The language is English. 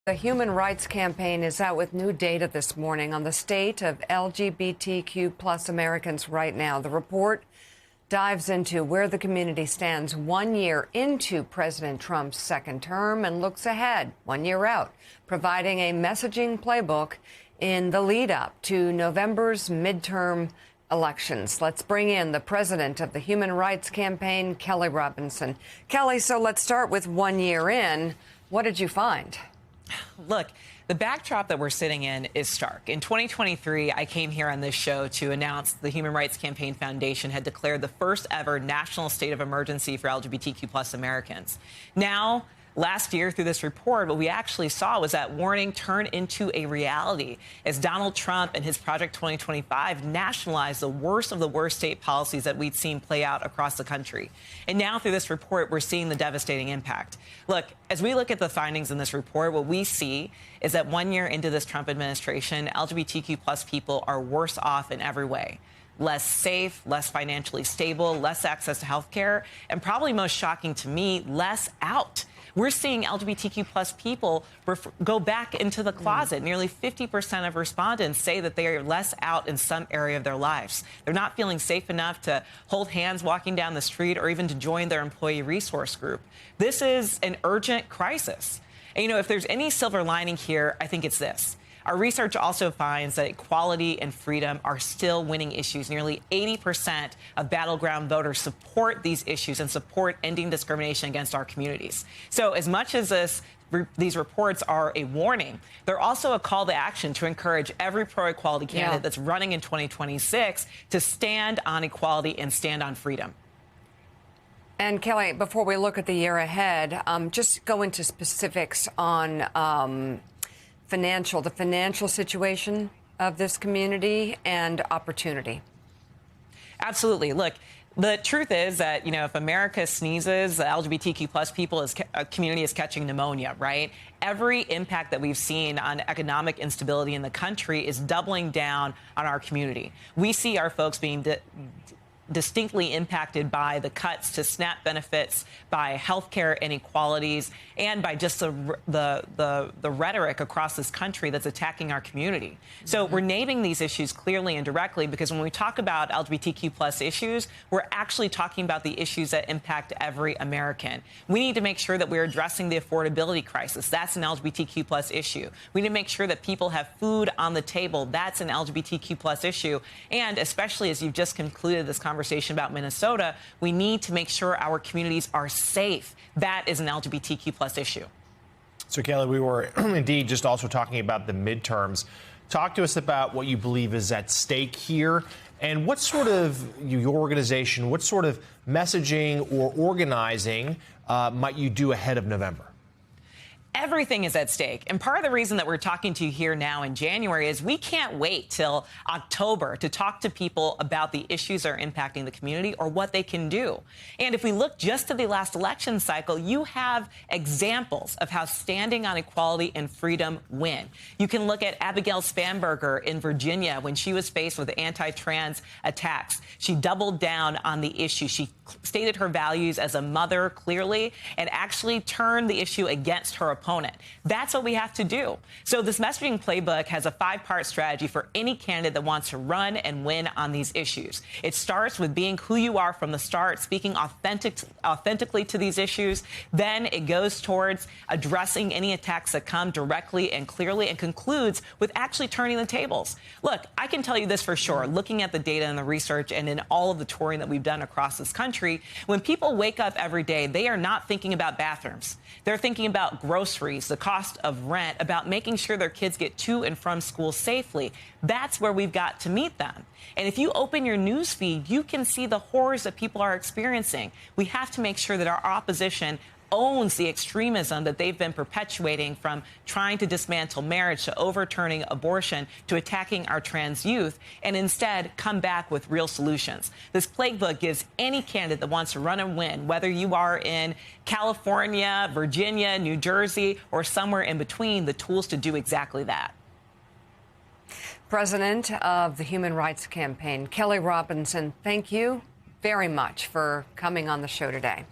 The Human Rights Campaign is out with new data this morning on the state of LGBTQ plus Americans right now. The report dives into where the community stands 1 year into President Trump's second term and looks ahead 1 year out, providing a messaging playbook in the lead up to November's midterm elections. Let's bring in the president of the Human Rights Campaign, Kelly Robinson. Kelly, so let's start with 1 year in. What did you find? Look, the backdrop that we're sitting in is stark. In 2023, I came here on this show to announce the Human Rights Campaign Foundation had declared the first ever national state of emergency for LGBTQ plus Americans. Now, last year, through this report, what we actually saw was that warning turn into a reality as Donald Trump and his Project 2025 nationalized the worst of the worst state policies that we'd seen play out across the country. And now, through this report, we're seeing the devastating impact. Look, as we look at the findings in this report, what we see is that 1 year into this Trump administration, LGBTQ plus people are worse off in every way. Less safe, less financially stable, less access to health care, and probably most shocking to me, less out. We're seeing LGBTQ plus people go back into the closet. Nearly 50% of respondents say that they are less out in some area of their lives. They're not feeling safe enough to hold hands walking down the street or even to join their employee resource group. This is an urgent crisis. And, you know, if there's any silver lining here, I think it's this. Our research also finds that equality and freedom are still winning issues. Nearly 80% of battleground voters support these issues and support ending discrimination against our communities. So as much as these reports are a warning, they're also a call to action to encourage every pro-equality candidate that's running in 2026 to stand on equality and stand on freedom. And Kelly, before we look at the year ahead, just go into specifics on the financial situation of this community and opportunity. Absolutely. Look, the truth is that, you know, if America sneezes, the LGBTQ plus community is catching pneumonia, right? Every impact that we've seen on economic instability in the country is doubling down on our community. We see our folks being distinctly impacted by the cuts to SNAP benefits, by healthcare inequalities, and by just the rhetoric across this country that's attacking our community. So we're naming these issues clearly and directly because when we talk about LGBTQ plus issues, we're actually talking about the issues that impact every American. We need to make sure that we're addressing the affordability crisis. That's an LGBTQ plus issue. We need to make sure that people have food on the table. That's an LGBTQ plus issue. And especially as you've just concluded this conversation about Minnesota, we need to make sure our communities are safe. That is an LGBTQ plus issue. So, Kelly, we were indeed just also talking about the midterms. Talk to us about what you believe is at stake here and what sort of your organization, what sort of messaging or organizing might you do ahead of November? Everything is at stake. And part of the reason that we're talking to you here now in January is we can't wait till October to talk to people about the issues that are impacting the community or what they can do. And if we look just at the last election cycle, you have examples of how standing on equality and freedom win. You can look at Abigail Spanberger in Virginia when she was faced with anti-trans attacks. She doubled down on the issue. She stated her values as a mother clearly and actually turned the issue against her opponent. That's what we have to do. So this messaging playbook has a 5-part strategy for any candidate that wants to run and win on these issues. It starts with being who you are from the start, speaking authentically to these issues. Then it goes towards addressing any attacks that come directly and clearly, and concludes with actually turning the tables. Look, I can tell you this for sure, looking at the data and the research and in all of the touring that we've done across this country, when people wake up every day, they are not thinking about bathrooms. They're thinking about groceries, the cost of rent, about making sure their kids get to and from school safely. That's where we've got to meet them. And if you open your news feed, you can see the horrors that people are experiencing. We have to make sure that our opposition owns the extremism that they've been perpetuating, from trying to dismantle marriage to overturning abortion to attacking our trans youth, and instead come back with real solutions. This playbook gives any candidate that wants to run and win, whether you are in California, Virginia, New Jersey, or somewhere in between, the tools to do exactly that. President of the Human Rights Campaign, Kelly Robinson, thank you very much for coming on the show today.